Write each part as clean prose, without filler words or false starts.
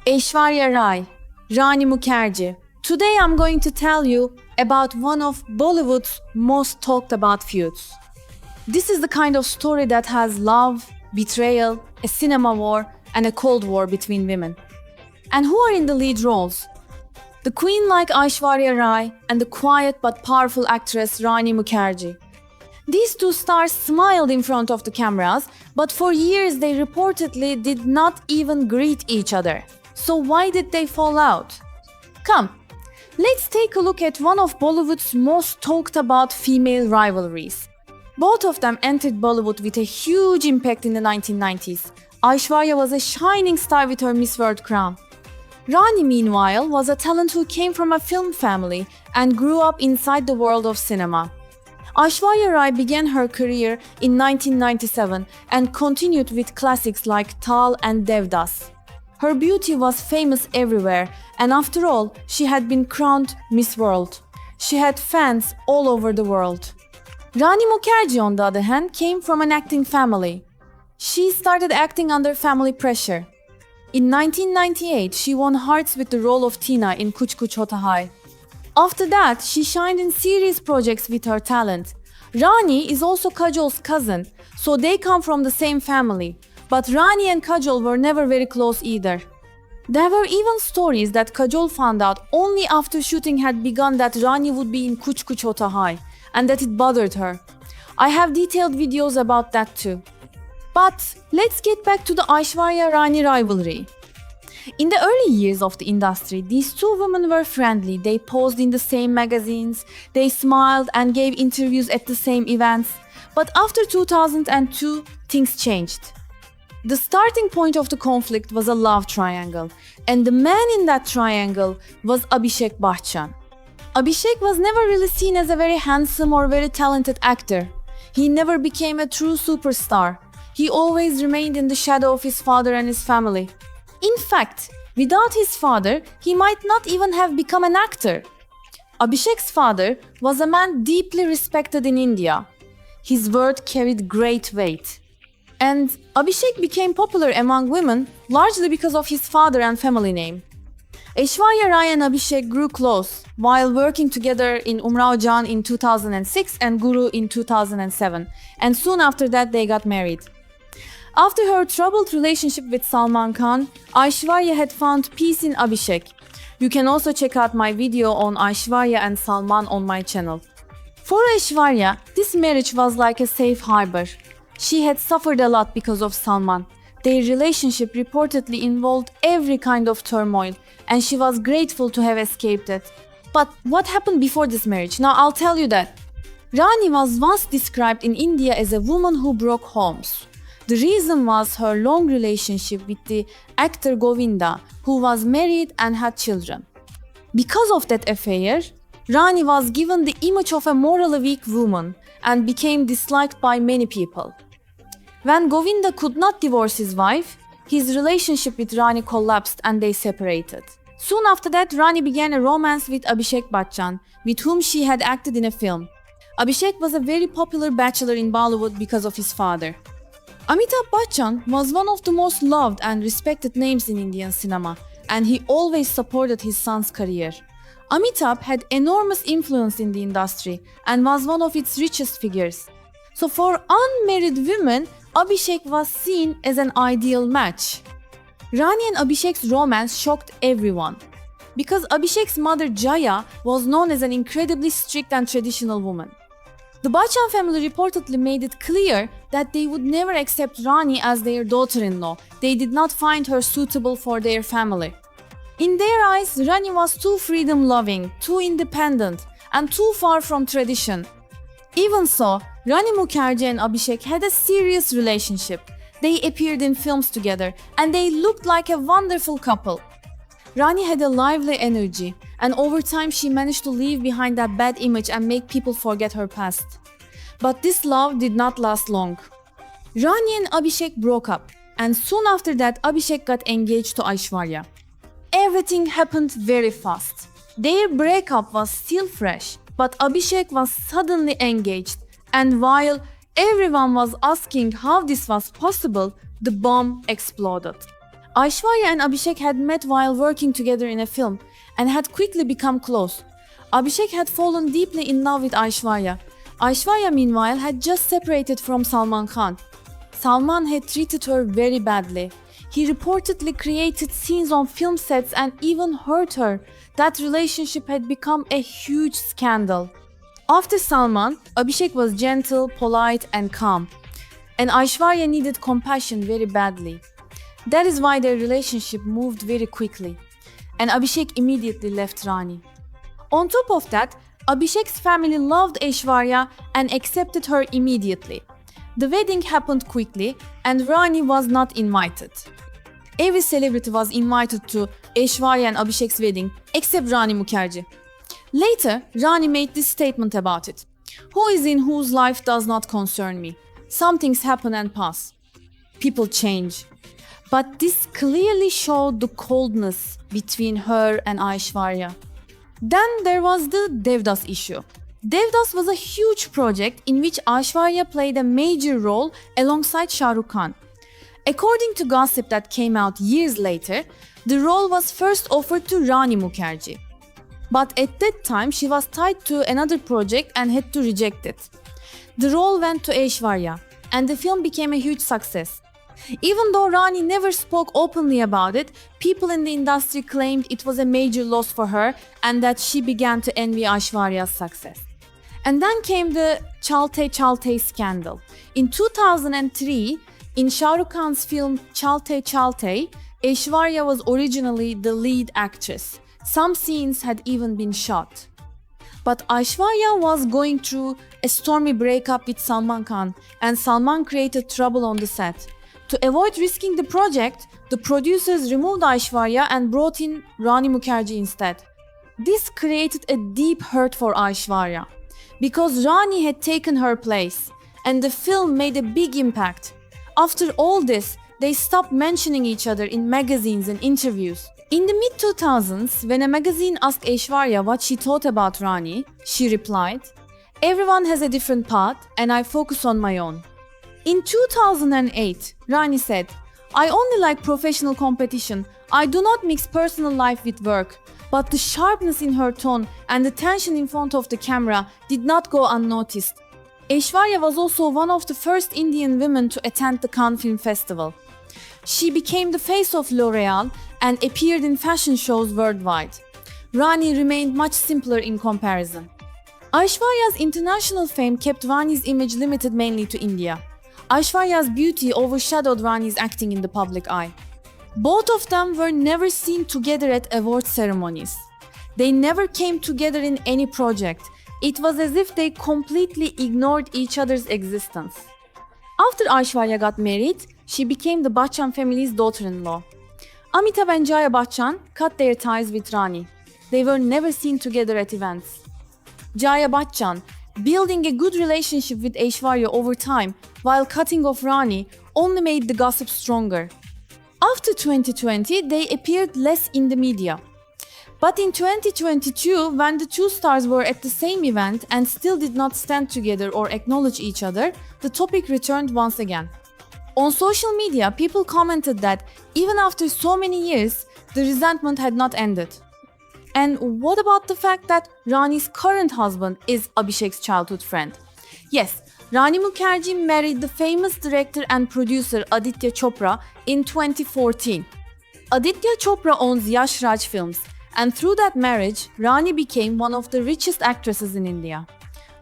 Aishwarya Rai, Rani Mukherjee. Today I'm going to tell you about one of Bollywood's most talked about feuds. This is the kind of story that has love, betrayal, a cinema war, and a cold war between women. And who are in the lead roles? The queen-like Aishwarya Rai and the quiet but powerful actress Rani Mukherjee. These two stars smiled in front of the cameras, but for years they reportedly did not even greet each other. So why did they fall out? Come, let's take a look at one of Bollywood's most talked about female rivalries. Both of them entered Bollywood with a huge impact in the 1990s. Aishwarya was a shining star with her Miss World crown. Rani, meanwhile, was a talent who came from a film family and grew up inside the world of cinema. Aishwarya Rai began her career in 1997 and continued with classics like Tal and Devdas. Her beauty was famous everywhere, and after all, she had been crowned Miss World. She had fans all over the world. Rani Mukherjee, on the other hand, came from an acting family. She started acting under family pressure. In 1998, she won hearts with the role of Tina in Kuch Kuch Hota Hai. After that, she shined in serious projects with her talent. Rani is also Kajol's cousin, so they come from the same family. But Rani and Kajol were never very close either. There were even stories that Kajol found out only after shooting had begun that Rani would be in Kuch Kuch Hota Hai, and that it bothered her. I have detailed videos about that too. But let's get back to the Aishwarya-Rani rivalry. In the early years of the industry, these two women were friendly. They posed in the same magazines, they smiled and gave interviews at the same events. But after 2002, things changed. The starting point of the conflict was a love triangle, and the man in that triangle was Abhishek Bachchan. Abhishek was never really seen as a very handsome or very talented actor. He never became a true superstar. He always remained in the shadow of his father and his family. In fact, without his father, he might not even have become an actor. Abhishek's father was a man deeply respected in India. His word carried great weight. And Abhishek became popular among women largely because of his father and family name. Aishwarya Rai and Abhishek grew close while working together in Umrao Jaan in 2006 and Guru in 2007, and soon after that they got married. After her troubled relationship with Salman Khan, Aishwarya had found peace in Abhishek. You can also check out my video on Aishwarya and Salman on my channel. For Aishwarya, this marriage was like a safe harbor. She had suffered a lot because of Salman. Their relationship reportedly involved every kind of turmoil, and she was grateful to have escaped it. But what happened before this marriage? Now I'll tell you that. Rani was once described in India as a woman who broke homes. The reason was her long relationship with the actor Govinda, who was married and had children. Because of that affair, Rani was given the image of a morally weak woman and became disliked by many people. When Govinda could not divorce his wife, his relationship with Rani collapsed and they separated. Soon after that, Rani began a romance with Abhishek Bachchan, with whom she had acted in a film. Abhishek was a very popular bachelor in Bollywood because of his father. Amitabh Bachchan was one of the most loved and respected names in Indian cinema, and he always supported his son's career. Amitabh had enormous influence in the industry and was one of its richest figures. So for unmarried women, Abhishek was seen as an ideal match. Rani and Abhishek's romance shocked everyone, because Abhishek's mother Jaya was known as an incredibly strict and traditional woman. The Bachchan family reportedly made it clear that they would never accept Rani as their daughter-in-law. They did not find her suitable for their family. In their eyes, Rani was too freedom-loving, too independent, and too far from tradition. Even so, Rani Mukherjee and Abhishek had a serious relationship. They appeared in films together, and they looked like a wonderful couple. Rani had a lively energy, and over time she managed to leave behind that bad image and make people forget her past. But this love did not last long. Rani and Abhishek broke up, and soon after that Abhishek got engaged to Aishwarya. Everything happened very fast. Their breakup was still fresh, but Abhishek was suddenly engaged, and while everyone was asking how this was possible, the bomb exploded. Aishwarya and Abhishek had met while working together in a film and had quickly become close. Abhishek had fallen deeply in love with Aishwarya. Aishwarya, meanwhile, had just separated from Salman Khan. Salman had treated her very badly. He reportedly created scenes on film sets and even hurt her. That relationship had become a huge scandal. After Salman, Abhishek was gentle, polite, and calm. And Aishwarya needed compassion very badly. That is why their relationship moved very quickly. And Abhishek immediately left Rani. On top of that, Abhishek's family loved Aishwarya and accepted her immediately. The wedding happened quickly and Rani was not invited. Every celebrity was invited to Aishwarya and Abhishek's wedding except Rani Mukherjee. Later, Rani made this statement about it. Who is in whose life does not concern me. Some things happen and pass. People change. But this clearly showed the coldness between her and Aishwarya. Then there was the Devdas issue. Devdas was a huge project in which Aishwarya played a major role alongside Shah Rukh Khan. According to gossip that came out years later, the role was first offered to Rani Mukherjee. But at that time, she was tied to another project and had to reject it. The role went to Aishwarya, and the film became a huge success. Even though Rani never spoke openly about it, people in the industry claimed it was a major loss for her and that she began to envy Aishwarya's success. And then came the Chalte Chalte scandal. In 2003, in Shah Rukh Khan's film Chalte Chalte, Aishwarya was originally the lead actress. Some scenes had even been shot. But Aishwarya was going through a stormy breakup with Salman Khan, and Salman created trouble on the set. To avoid risking the project, the producers removed Aishwarya and brought in Rani Mukherjee instead. This created a deep hurt for Aishwarya, because Rani had taken her place, and the film made a big impact. After all this, they stopped mentioning each other in magazines and interviews. In the mid-2000s, when a magazine asked Aishwarya what she thought about Rani, she replied, "Everyone has a different path and I focus on my own." In 2008, Rani said, "I only like professional competition. I do not mix personal life with work." But the sharpness in her tone and the tension in front of the camera did not go unnoticed. Aishwarya was also one of the first Indian women to attend the Cannes Film Festival. She became the face of L'Oréal and appeared in fashion shows worldwide. Rani remained much simpler in comparison. Aishwarya's international fame kept Rani's image limited mainly to India. Aishwarya's beauty overshadowed Rani's acting in the public eye. Both of them were never seen together at award ceremonies. They never came together in any project. It was as if they completely ignored each other's existence. After Aishwarya got married, she became the Bachchan family's daughter-in-law. Amitabh and Jaya Bachchan cut their ties with Rani. They were never seen together at events. Jaya Bachchan, building a good relationship with Aishwarya over time while cutting off Rani, only made the gossip stronger. After 2020, they appeared less in the media. But in 2022, when the two stars were at the same event and still did not stand together or acknowledge each other, the topic returned once again. On social media, people commented that even after so many years, the resentment had not ended. And what about the fact that Rani's current husband is Abhishek's childhood friend? Yes, Rani Mukherjee married the famous director and producer Aditya Chopra in 2014. Aditya Chopra owns Yash Raj Films, and through that marriage, Rani became one of the richest actresses in India.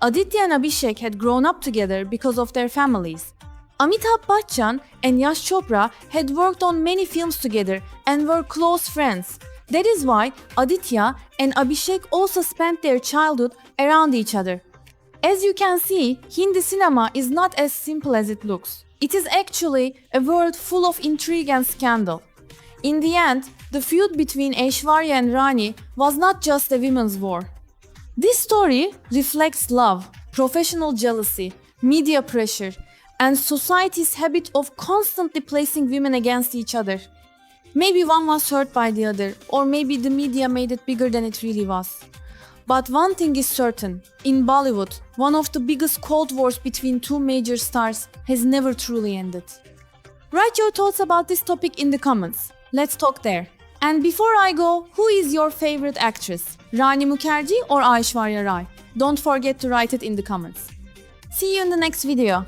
Aditya and Abhishek had grown up together because of their families. Amitabh Bachchan and Yash Chopra had worked on many films together and were close friends. That is why Aditya and Abhishek also spent their childhood around each other. As you can see, Hindi cinema is not as simple as it looks. It is actually a world full of intrigue and scandal. In the end, the feud between Aishwarya and Rani was not just a women's war. This story reflects love, professional jealousy, media pressure, and society's habit of constantly placing women against each other. Maybe one was hurt by the other, or maybe the media made it bigger than it really was. But one thing is certain, in Bollywood, one of the biggest cold wars between two major stars has never truly ended. Write your thoughts about this topic in the comments. Let's talk there. And before I go, who is your favorite actress? Rani Mukherjee or Aishwarya Rai? Don't forget to write it in the comments. See you in the next video.